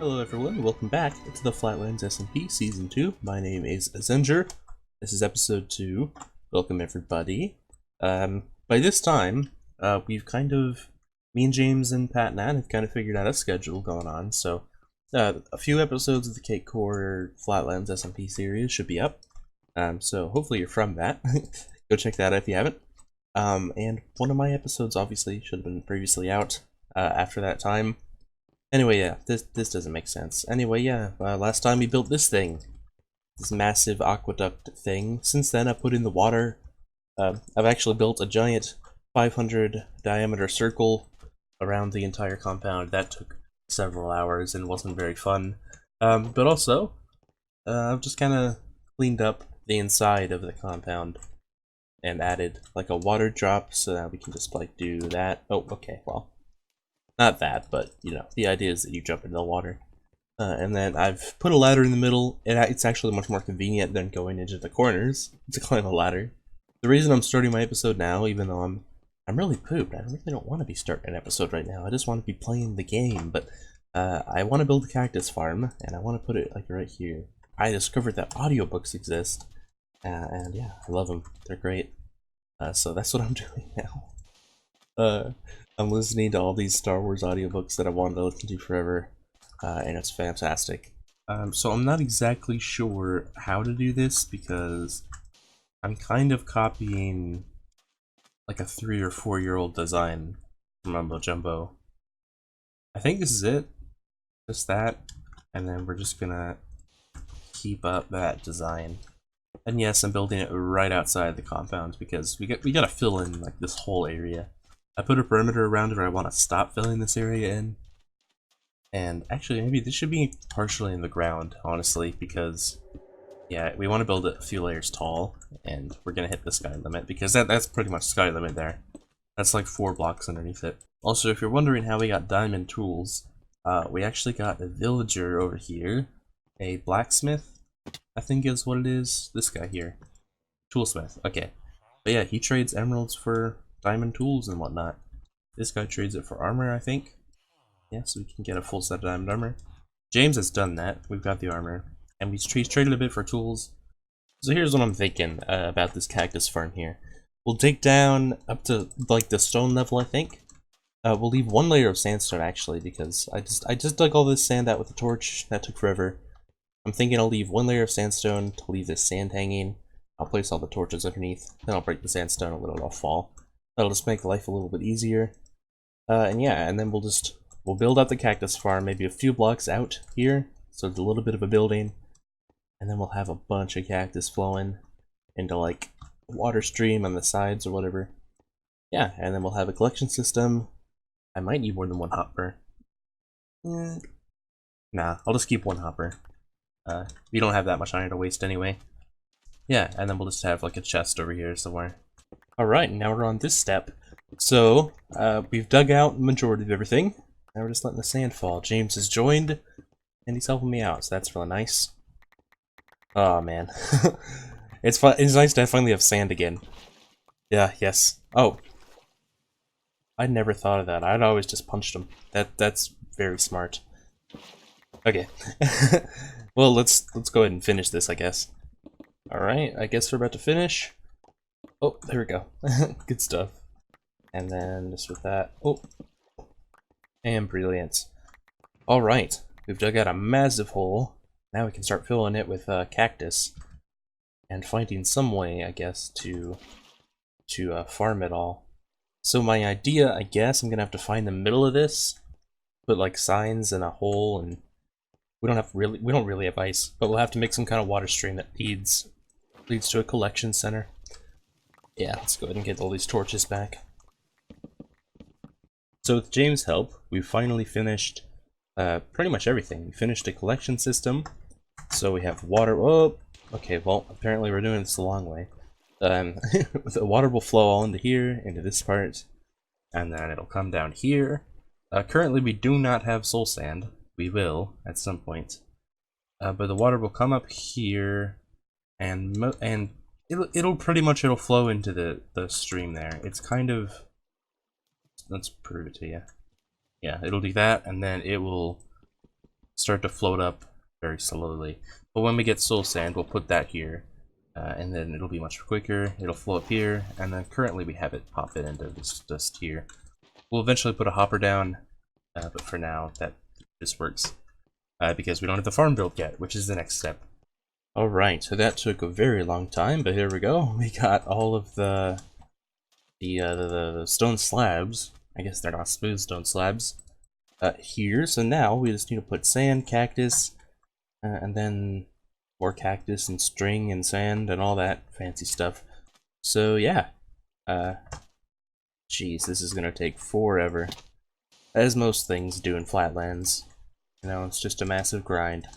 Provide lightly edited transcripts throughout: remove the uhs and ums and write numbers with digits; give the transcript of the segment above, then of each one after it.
Hello everyone, welcome back to the Flatlands SMP Season 2. My name is Zenger. This is Episode 2. Welcome everybody. By this time, we've me and James and Pat and Ann have kind of figured out a schedule going on, so a few episodes of the Cakecore Flatlands SMP series should be up. So hopefully you're from that. Go check that out if you haven't. And one of my episodes obviously should have been previously out after that time. Anyway, yeah, this doesn't make sense. Anyway, yeah, last time we built this thing. This massive aqueduct thing. Since then, I put in the water. I've actually built a giant 500 diameter circle around the entire compound. That took several hours and wasn't very fun. But also, I've just kind of cleaned up the inside of the compound and added like a water drop so that we can just like do that. Oh, okay, well. Not that, but, you know, the idea is that you jump into the water. And then I've put a ladder in the middle, and it's actually much more convenient than going into the corners to climb a ladder. The reason I'm starting my episode now, even though I'm really pooped, I really don't want to be starting an episode right now, I just want to be playing the game, but I want to build a cactus farm, and I want to put it, like, right here. I discovered that audiobooks exist, and yeah, I love them, they're great. So that's what I'm doing now. I'm listening to all these Star Wars audiobooks that I wanted to listen to forever, and it's fantastic. So I'm not exactly sure how to do this because I'm kind of copying like a 3 or 4 year old design from Mumbo Jumbo. I think this is it, just that, and then we're just gonna keep up that design. And yes, I'm building it right outside the compound because we gotta fill in like this whole area. I put a perimeter around it, or I want to stop filling this area in. And actually, maybe this should be partially in the ground, honestly, because, yeah, we want to build it a few layers tall, and we're going to hit the sky limit, because that's pretty much sky limit there. That's like 4 blocks underneath it. Also, if you're wondering how we got diamond tools, we actually got a villager over here, a blacksmith, I think is what it is, this guy here. Toolsmith, okay. But yeah, he trades emeralds for diamond tools and whatnot. This guy trades it for armor, I think. Yeah, so we can get a full set of diamond armor. James has done that. We've got the armor. And he's traded a bit for tools. So here's what I'm thinking about this cactus farm here. We'll dig down up to like the stone level, I think. We'll leave 1 layer of sandstone actually, because I just dug all this sand out with a torch. That took forever. I'm thinking I'll leave 1 layer of sandstone to leave this sand hanging. I'll place all the torches underneath. Then I'll break the sandstone and it'll fall. That'll just make life a little bit easier. And yeah, and then we'll build out the cactus farm, maybe a few blocks out here, so it's a little bit of a building. And then we'll have a bunch of cactus flowing into like a water stream on the sides or whatever. Yeah, and then we'll have a collection system. I might need more than 1 hopper. Nah, I'll just keep 1 hopper. We don't have that much iron to waste anyway. Yeah, and then we'll just have like a chest over here somewhere. Alright, now we're on this step. So, we've dug out the majority of everything. Now we're just letting the sand fall. James has joined, and he's helping me out, so that's really nice. Oh man. It's nice to finally have sand again. Yeah, yes. Oh. I'd never thought of that. I'd always just punched him. That's very smart. Okay. Well, let's go ahead and finish this, I guess. Alright, I guess we're about to finish. Oh, there we go. Good stuff. And then just with that. Oh. And brilliant. Alright. We've dug out a massive hole. Now we can start filling it with cactus. And finding some way, I guess, to farm it all. So my idea, I guess, I'm gonna have to find the middle of this. Put like signs in a hole, and we don't really have ice, but we'll have to make some kind of water stream that leads to a collection center. Yeah, let's go ahead and get all these torches back. So with James' help, we've finally finished pretty much everything. We finished a collection system, so we have water. Oh, okay, well, apparently we're doing this the long way. The water will flow all into here, into this part, and then it'll come down here. Currently we do not have soul sand. We will, at some point. But the water will come up here, and it'll flow into the stream there. It's kind of, let's prove it to you. Yeah, it'll do that, and then it will start to float up very slowly. But when we get soul sand, we'll put that here, and then it'll be much quicker. It'll flow up here, and then currently we have it pop it into this dust here. We'll eventually put a hopper down, but for now that just works because we don't have the farm built yet, which is the next step. Alright, so that took a very long time, but here we go. We got all of the stone slabs. I guess they're not smooth stone slabs. Here, so now we just need to put sand, cactus, and then more cactus and string and sand and all that fancy stuff. So yeah, geez, this is gonna take forever, as most things do in Flatlands. You know, it's just a massive grind.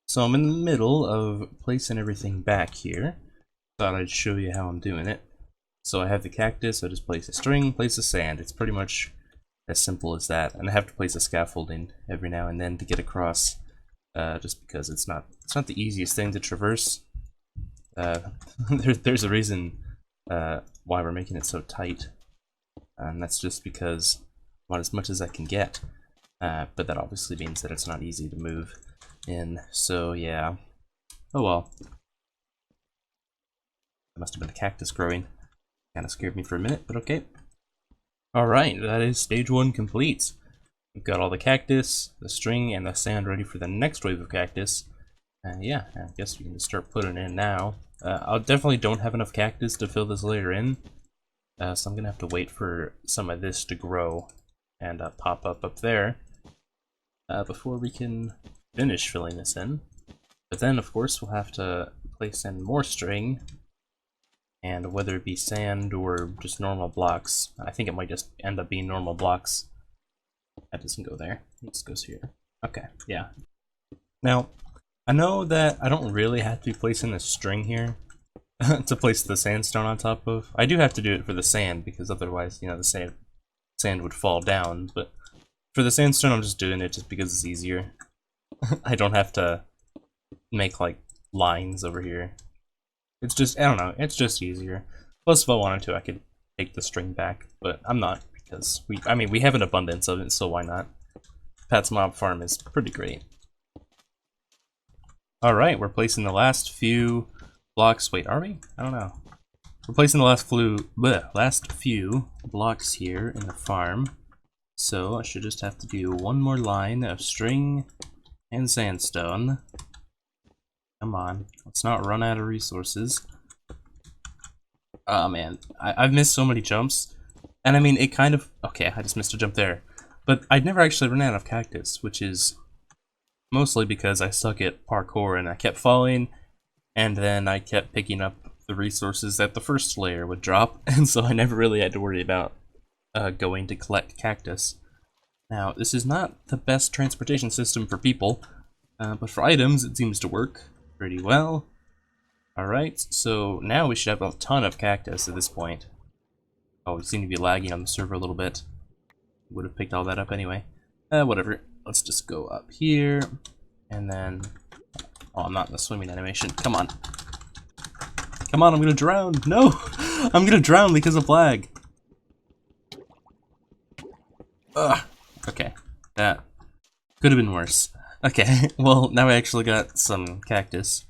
So I'm in the middle of placing everything back here. Thought I'd show you how I'm doing it. So I have the cactus, I just place a string, place a sand. It's pretty much as simple as that. And I have to place a scaffolding every now and then to get across, just because it's not the easiest thing to traverse. There's a reason why we're making it so tight, and that's just because I want as much as I can get. But that obviously means that it's not easy to move in. So yeah. Oh well. That must have been a cactus growing. Kind of scared me for a minute, but okay. Alright, that is stage 1 complete. We've got all the cactus, the string, and the sand ready for the next wave of cactus. Yeah, I guess we can just start putting it in now. I definitely don't have enough cactus to fill this layer in, so I'm going to have to wait for some of this to grow and pop up there before we can finish filling this in. But then, of course, we'll have to place in more string. And whether it be sand or just normal blocks, I think it might just end up being normal blocks. That doesn't go there. This goes here. Okay, yeah. Now, I know that I don't really have to be placing the string here to place the sandstone on top of. I do have to do it for the sand because otherwise, you know, the sand would fall down. But for the sandstone, I'm just doing it just because it's easier. I don't have to make like lines over here. It's just, I don't know, it's just easier. Plus, if I wanted to, I could take the string back, but I'm not, because we have an abundance of it, so why not? Pat's Mob Farm is pretty great. Alright, we're placing the last few blocks. Wait, are we? I don't know. We're placing the last few blocks here in the farm. So I should just have to do one more line of string and sandstone. Come on, let's not run out of resources. Oh man, I've missed so many jumps. And I mean, it kind of... Okay, I just missed a jump there. But I'd never actually run out of cactus, which is mostly because I suck at parkour and I kept falling, and then I kept picking up the resources that the first layer would drop, and so I never really had to worry about going to collect cactus. Now, this is not the best transportation system for people, but for items it seems to work pretty well. Alright, so now we should have a ton of cactus at this point. Oh, we seem to be lagging on the server a little bit. Would have picked all that up anyway. Whatever. Let's just go up here, and then... Oh, I'm not in the swimming animation. Come on. Come on, I'm gonna drown! No! I'm gonna drown because of lag! Ugh. Okay. That could have been worse. Okay, well, now I actually got some cactus.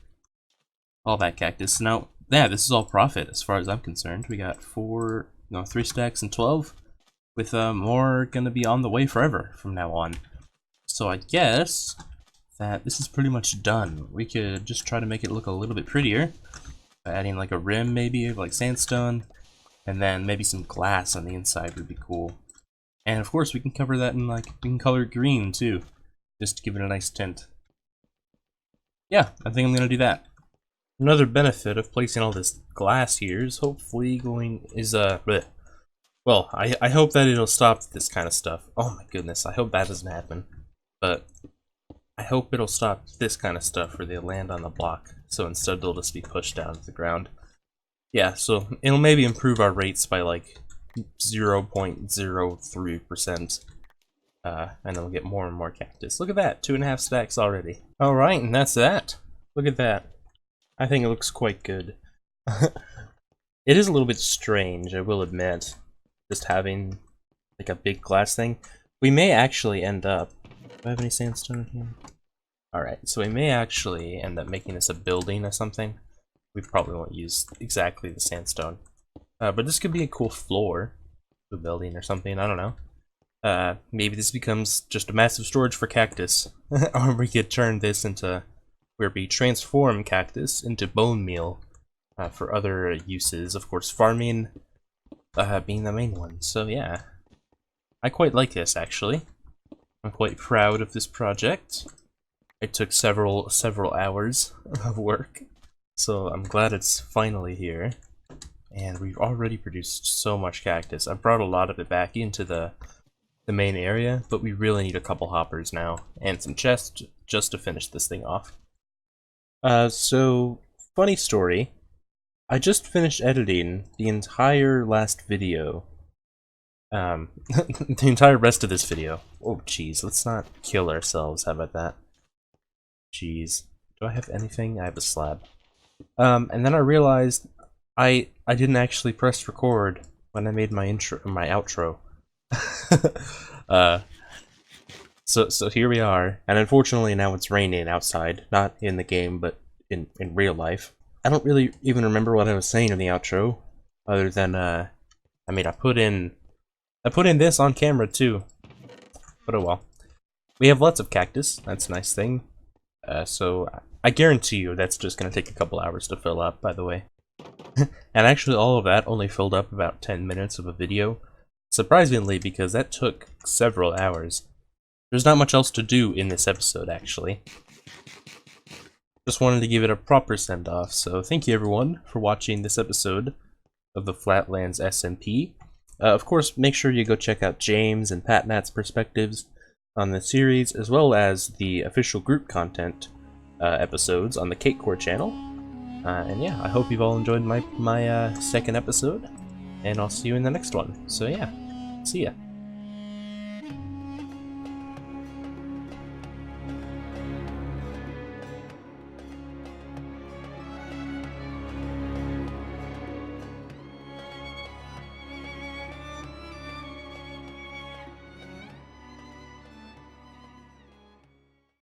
All that cactus. Now, yeah, this is all profit as far as I'm concerned. We got 3 stacks and 12, with more gonna be on the way forever from now on. So I guess that this is pretty much done. We could just try to make it look a little bit prettier by adding like a rim maybe of like sandstone, and then maybe some glass on the inside would be cool. And of course we can cover that in like, we can color it green too, just to give it a nice tint. Yeah, I think I'm gonna do that. Another benefit of placing all this glass here is hopefully well, I hope that it'll stop this kind of stuff. Oh my goodness, I hope that doesn't happen. But I hope it'll stop this kind of stuff where they land on the block, so instead they'll just be pushed down to the ground. Yeah, so it'll maybe improve our rates by like 0.03%. And it'll get more and more cactus. Look at that, 2.5 stacks already. Alright, and that's that. Look at that. I think it looks quite good. It is a little bit strange, I will admit, just having like a big glass thing. We may actually end up I have any sandstone in here? Alright, so we may actually end up making this a building or something. We probably won't use exactly the sandstone. But this could be a cool floor to a building or something, I don't know. Maybe this becomes just a massive storage for cactus. Or we could turn this into where we transform cactus into bone meal for other uses. Of course, farming being the main one. So yeah, I quite like this actually. I'm quite proud of this project. It took several hours of work, so I'm glad it's finally here. And we've already produced so much cactus. I brought a lot of it back into the main area, but we really need a couple hoppers now and some chests just to finish this thing off. So funny story. I just finished editing the entire last video. The entire rest of this video. Oh, jeez, let's not kill ourselves. How about that? Jeez. Do I have anything? I have a slab. And then I realized I didn't actually press record when I made my outro. So here we are, and unfortunately now it's raining outside, not in the game, but in real life. I don't really even remember what I was saying in the outro, other than I mean, I put in this on camera too, but oh well. We have lots of cactus. That's a nice thing. So I guarantee you that's just gonna take a couple hours to fill up. By the way, and actually all of that only filled up about 10 minutes of a video. Surprisingly, because that took several hours. There's not much else to do in this episode, actually. Just wanted to give it a proper send-off, so thank you everyone for watching this episode of the Flatlands SMP. Of course, make sure you go check out James and Patnat's perspectives on the series, as well as the official group content episodes on the Cakecore channel. And yeah, I hope you've all enjoyed my second episode, and I'll see you in the next one. So yeah, see ya.